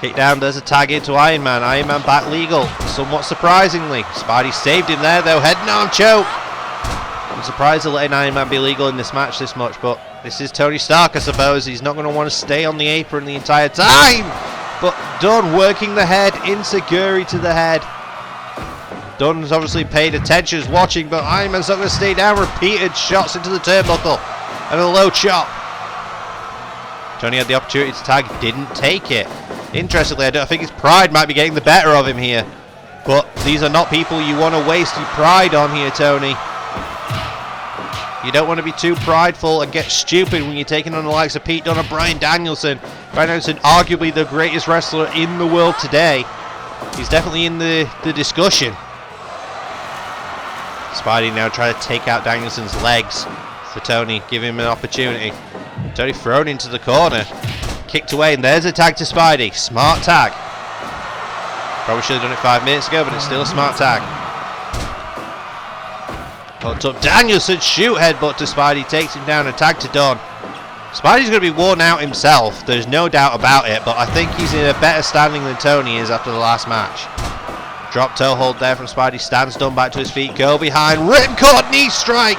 [SPEAKER 2] Kick down, there's a tag into Iron Man. Iron Man back legal, somewhat surprisingly. Spidey saved him there though, head and arm choke. I'm surprised they're letting Iron Man be legal in this match this much, but this is Tony Stark, I suppose. He's not going to want to stay on the apron the entire time. But Dunn working the head, Insecurity to the head. Dunn's obviously paid attention, is watching, but Iron Man's not going to stay down. Repeated shots into the turnbuckle and a low chop. Tony had the opportunity to tag, didn't take it. Interestingly, I think his pride might be getting the better of him here. But these are not people you want to waste your pride on here, Tony. You don't want to be too prideful and get stupid when you're taking on the likes of Pete Dunne or Bryan Danielson. Bryan Danielson, arguably the greatest wrestler in the world today. He's definitely in the discussion. Spidey now trying to take out Danielson's legs. So Tony, give him an opportunity. Tony thrown into the corner. Kicked away, and there's a tag to Spidey. Smart tag. Probably should have done it 5 minutes ago, but it's still a smart tag. Hooked up Danielson, shoot headbutt to Spidey, takes him down, and tag to Dunn. Spidey's going to be worn out himself, there's no doubt about it, but I think he's in a better standing than Tony is after the last match. Drop toe hold there from Spidey, stands Dunn back to his feet, go behind, ripcord knee strike!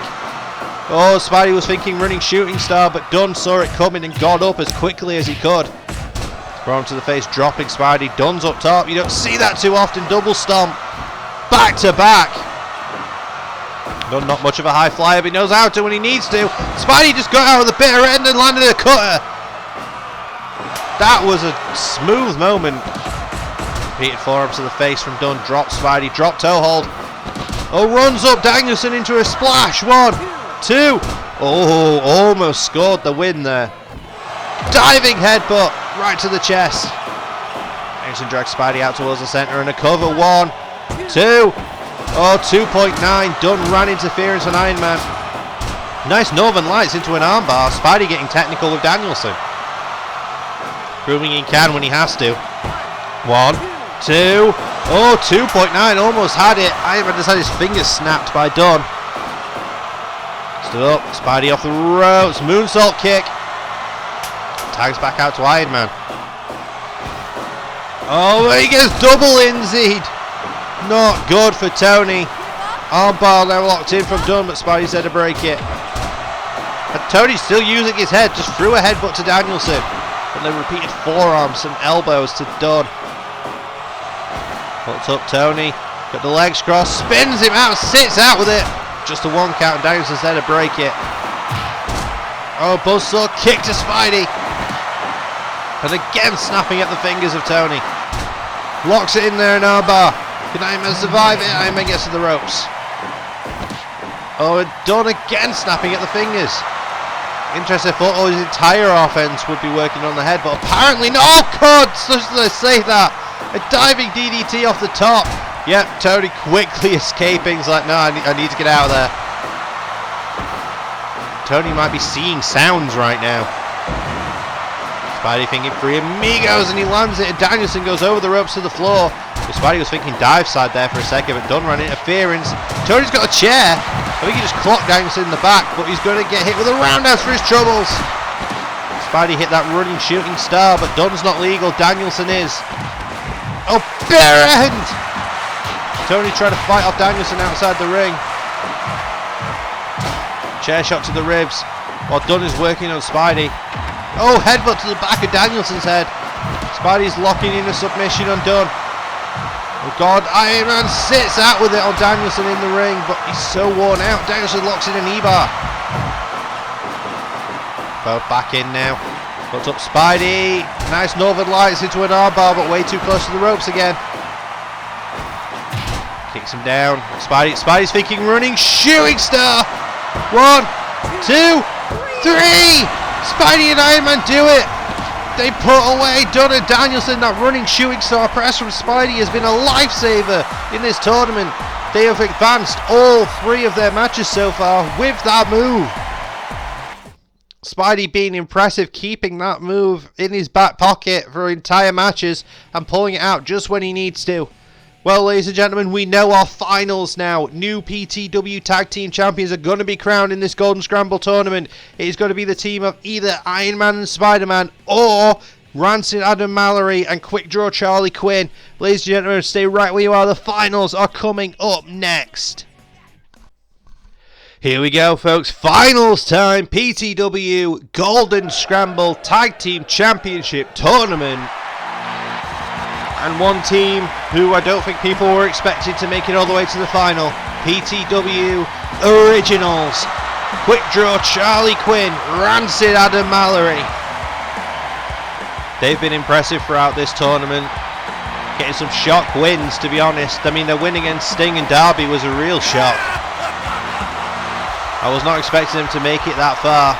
[SPEAKER 2] Oh, Spidey was thinking running shooting star, but Dunn saw it coming and got up as quickly as he could. Thrown to the face, dropping Spidey, Dunn's up top, you don't see that too often, double stomp, back to back. Dunn not much of a high flyer, but he knows how to when he needs to. Spidey just got out of the bitter end and landed a cutter. That was a smooth moment. Repeated forearm to the face from Dunn, drops Spidey, drop toe hold. Oh, runs up Danielson into a splash. 1, 2. Oh, almost scored the win there. Diving headbutt right to the chest. Danielson drags Spidey out towards the center and a cover. 1, 2. Oh, 2.9. Dunn ran interference on Iron Man. Nice Northern Lights into an armbar. Spidey getting technical with Danielson. Proving he can when he has to. 1, 2. Oh, 2.9. Almost had it. Iron Man just had his fingers snapped by Dunn. Stood up. Spidey off the ropes. Moonsault kick. Tags back out to Iron Man. Oh, he gets double Inzied. Not good for Tony. Armbar now locked in from Dunn, but Spidey's there to break it. And Tony's still using his head, just threw a headbutt to Danielson. And then repeated forearms and elbows to Dunn. Hooked up Tony, got the legs crossed, spins him out, sits out with it. Just a 1 count, and Danielson's there to break it. Oh, buzzsaw kick to Spidey. And again snapping at the fingers of Tony. Locks it in there in armbar. Can Iron Man survive it? Iron Man gets to the ropes. Oh, and Dunn again snapping at the fingers. Interesting, I thought his entire offense would be working on the head, but apparently not. Oh, God, just to say that. A diving DDT off the top. Yep, Tony quickly escaping. He's like, no, I need to get out of there. Tony might be seeing sounds right now. Spidey thinking 3 amigos, and he lands it, and Danielson goes over the ropes to the floor. But Spidey was thinking dive side there for a second, but Dunn ran interference. Tony's got a chair. I think he just clocked Danielson in the back, but he's going to get hit with a roundhouse for his troubles. Spidey hit that running shooting star, but Dunn's not legal. Danielson is. Oh, bare end! Tony trying to fight off Danielson outside the ring. Chair shot to the ribs. While Dunn is working on Spidey. Oh, headbutt to the back of Danielson's head. Spidey's locking in a submission on Dunn. Oh God, Iron Man sits out with it on Danielson in the ring, but he's so worn out. Danielson locks in a knee bar. Both back in now. Puts up Spidey. Nice Northern Lights into an armbar, but way too close to the ropes again. Kicks him down. Spidey's thinking running shooting star. 1, 2, 3. Spidey and Iron Man do it. They put away Dunn and Danielson. That running shooting star press from Spidey has been a lifesaver in this tournament. They have advanced all 3 of their matches so far with that move. Spidey being impressive, keeping that move in his back pocket for entire matches and pulling it out just when he needs to. Well, ladies and gentlemen, we know our finals now. New PTW Tag Team Champions are going to be crowned in this Golden Scramble tournament. It is going to be the team of either Iron Man and Spider-Man or Rancid Adam Mallory and Quick Draw Charlie Quinn. Ladies and gentlemen, stay right where you are. The finals are coming up next. Here we go, folks. Finals time. PTW Golden Scramble Tag Team Championship Tournament. And one team who I don't think people were expected to make it all the way to the final. PTW Originals. Quick Draw Charlie Quinn. Rancid Adam Mallory. They've been impressive throughout this tournament. Getting some shock wins, to be honest. I mean, their win against Sting and Darby was a real shock. I was not expecting them to make it that far.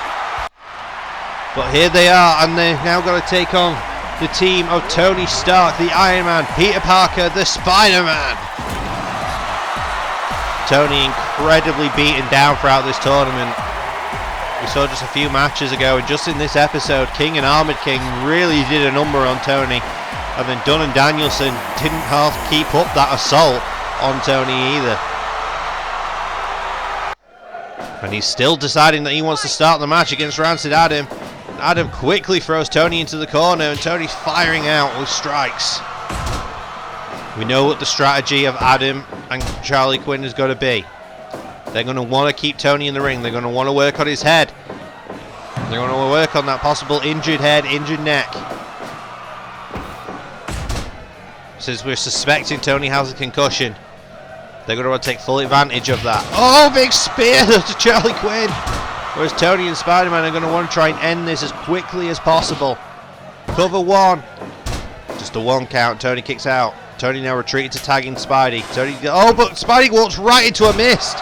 [SPEAKER 2] But here they are, and they've now got to take on the team of Tony Stark, the Iron Man, Peter Parker, the Spider-Man. Tony incredibly beaten down throughout this tournament. We saw just a few matches ago, and just in this episode, King and Armored King really did a number on Tony. And then Dunn and Danielson didn't half keep up that assault on Tony either. And he's still deciding that he wants to start the match against Rancid Adam. Adam quickly throws Tony into the corner, and Tony's firing out with strikes. We know what the strategy of Adam and Charlie Quinn is going to be. They're going to want to keep Tony in the ring. They're going to want to work on his head. They're going to work on that possible injured head, injured neck. Since we're suspecting Tony has a concussion, they're going to want to take full advantage of that. Oh, big spear to Charlie Quinn. Whereas Tony and Spider-Man are going to want to try and end this as quickly as possible. Cover 1. Just a 1 count. Tony kicks out. Tony now retreated to tagging Spidey. Oh, but Spidey walks right into a mist.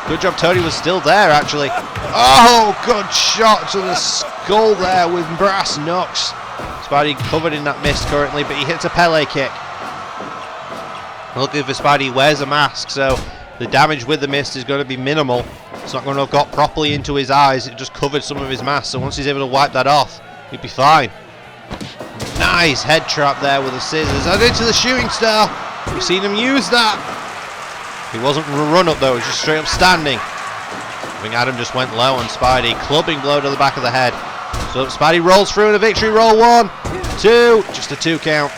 [SPEAKER 2] Good job Tony was still there, actually. Oh, good shot to the skull there with brass knucks. Spidey covered in that mist currently, but he hits a Pele kick. Luckily for Spidey, he wears a mask, so the damage with the mist is going to be minimal. It's not going to have got properly into his eyes. It just covered some of his mask, so once he's able to wipe that off, he'll be fine. Nice head trap there with the scissors. And into the shooting star. We've seen him use that. He wasn't run up though, it was just straight up standing. I think Adam just went low on Spidey. Clubbing blow to the back of the head. So Spidey rolls through in a victory roll. 1, 2. Just a 2 count.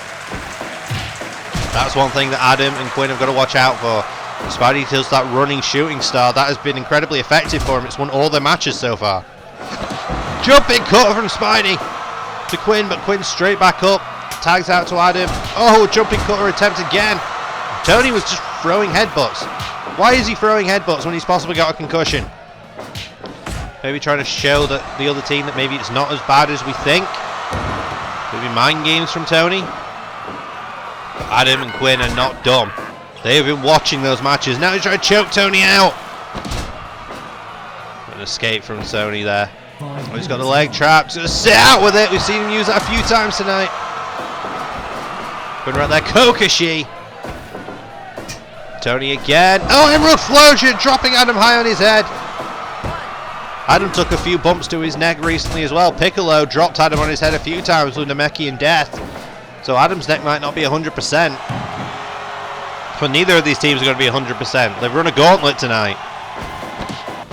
[SPEAKER 2] That's one thing that Adam and Quinn have got to watch out for. Spidey does that running shooting star. That has been incredibly effective for him. It's won all their matches so far. Jumping cutter from Spidey to Quinn, but Quinn straight back up. Tags out to Adam. Oh, jumping cutter attempt again. Tony was just throwing headbutts. Why is he throwing headbutts when he's possibly got a concussion? Maybe trying to show that the other team that maybe it's not as bad as we think. Maybe mind games from Tony. But Adam and Quinn are not dumb. They've been watching those matches. Now he's trying to choke Tony out. An escape from Tony there. Oh, he's got the leg trap. He's going to sit out with it. We've seen him use that a few times tonight. Putting right there. Kokoshi. Tony again. Oh, Emerald Explosion. Dropping Adam high on his head. Adam took a few bumps to his neck recently as well. Piccolo dropped Adam on his head a few times with Namekian Death. So Adam's neck might not be 100%. But neither of these teams are going to be 100%. They've run a gauntlet tonight.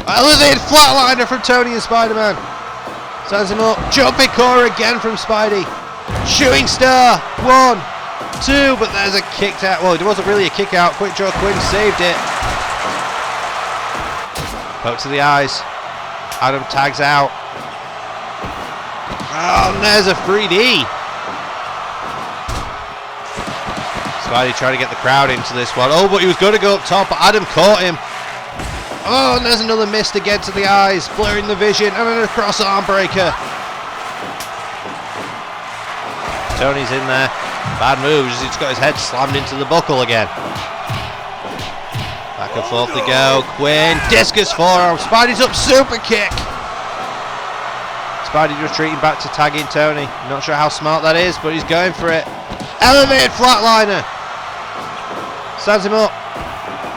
[SPEAKER 2] Elevated flatliner from Tony and Spider-Man. Stands him up. Jumping core again from Spidey. Shooting star. 1, 2. But there's a kicked out. Well, it wasn't really a kick out. Quick Draw Quinn saved it. Poke to the eyes. Adam tags out. Oh, and there's a 3D. Spidey trying to get the crowd into this one. Oh, but he was going to go up top, but Adam caught him. Oh, and there's another mist again to the eyes, blurring the vision, and then a cross arm breaker. Tony's in there. Bad moves. He's got his head slammed into the buckle again. Back and forth they go. Quinn, discus forearm. Spidey's up, super kick. Spidey retreating back to tagging Tony. Not sure how smart that is, but he's going for it. Elevated flatliner. Stands him up.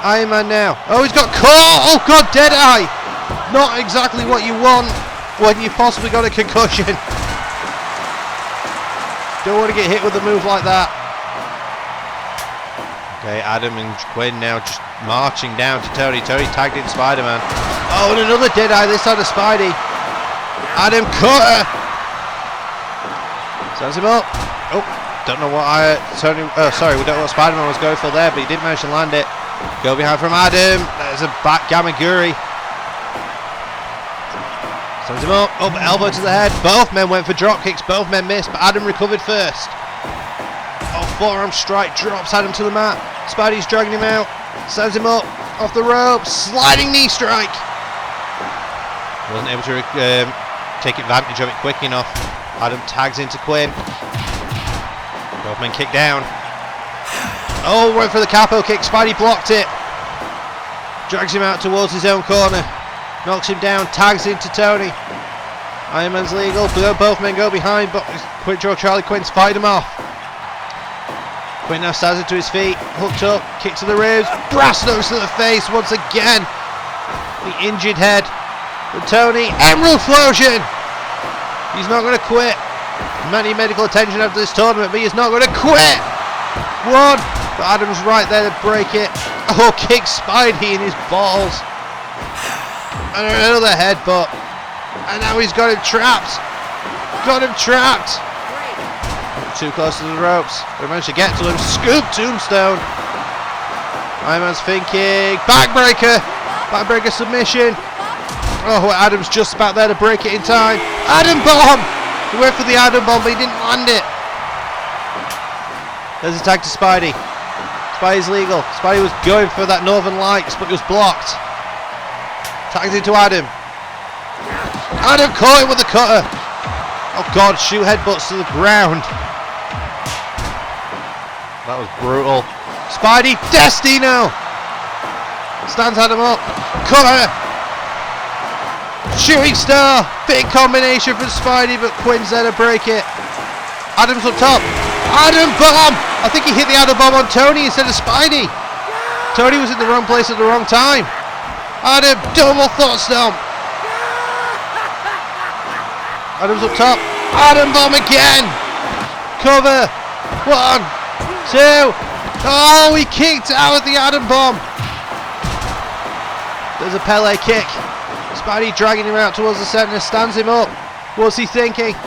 [SPEAKER 2] Iron Man now. Oh, he's got caught. Oh, God, Deadeye. Not exactly what you want when you've possibly got a concussion. Don't want to get hit with a move like that. Okay, Adam and Quinn now just marching down to Tony. Tony tagged in Spider-Man. Oh, and another Deadeye, this time to Spidey. Adam cutter. Stands him up. Oh, don't know what Tony. Oh, sorry, we don't know what Spider-Man was going for there, but he didn't manage to land it. Go behind from Adam. There's a back Gamaguri. Stands him up. Up, elbow to the head. Both men went for drop kicks. Both men missed, but Adam recovered first. Oh, forearm strike drops Adam to the mat. Spidey's dragging him out. Stands him up. Off the rope. Sliding knee strike. Wasn't able to take advantage of it quick enough. Adam tags into Quinn. Both men kick down. Oh, went for the capo kick. Spidey blocked it. Drags him out towards his own corner. Knocks him down. Tags into Tony. Iron Man's legal. Both men go behind, but Charlie Quinn's fight him off. Quinn now stands into his feet. Hooked up. Kick to the ribs. Brass nose to the face once again. The injured head. And Tony. Emerald Flosion. He's not going to quit. Many medical attention after this tournament, but he's not going to quit. One. But Adam's right there to break it. Oh, kick Spidey in his balls. And another headbutt. And now he's got him trapped. Got him trapped. Too close to the ropes. They managed to get to him. Scoop tombstone. Iron Man's thinking. Backbreaker. Backbreaker submission. Oh, Adam's just about there to break it in time. Adam bomb. He went for the Adam bomb, but he didn't land it. There's a tag to Spidey. Spidey's legal. Spidey was going for that Northern Lights, but it was blocked. Tags into Adam. Adam caught him with the cutter. Oh God, shoe headbutts to the ground. That was brutal. Spidey, Destino. Stands Adam up. Cutter. Shooting star. Big combination from Spidey, but Quinn's there to break it. Adam's up top. Adam bomb! I think he hit the Adam bomb on Tony instead of Spidey. Tony was in the wrong place at the wrong time. Adam, double thought stomp. Adam's up top. Adam bomb again. Cover. 1, 2. Oh, he kicked out with the Adam bomb. There's a Pele kick. Spidey dragging him out towards the centre. Stands him up. What's he thinking?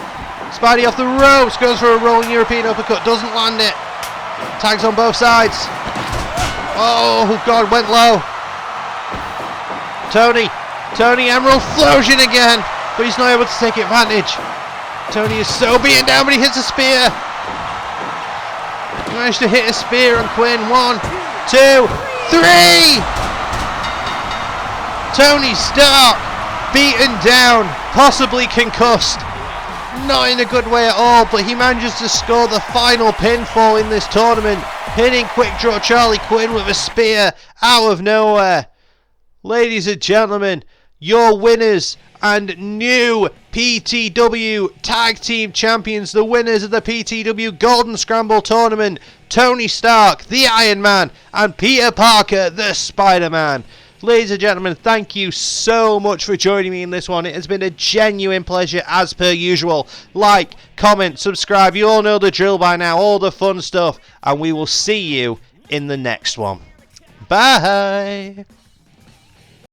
[SPEAKER 2] Spidey off the ropes, goes for a rolling European uppercut, doesn't land it. Tags on both sides. Oh God, went low. Tony Emerald Flosion again, but he's not able to take advantage. Tony is so beaten down, but he hits a spear. He managed to hit a spear on Quinn. 1, 2, 3. Tony Stark beaten down, possibly concussed. Not in a good way at all, but he manages to score the final pinfall in this tournament, pinning Quick Draw Charlie Quinn with a spear out of nowhere. Ladies and gentlemen, your winners and new PTW Tag Team Champions, the winners of the PTW Golden Scramble Tournament, Tony Stark, the Iron Man, and Peter Parker, the Spider-Man. Ladies and gentlemen, thank you so much for joining me in this one. It has been a genuine pleasure as per usual. Like, comment, subscribe. You all know the drill by now, all the fun stuff. And we will see you in the next one. Bye.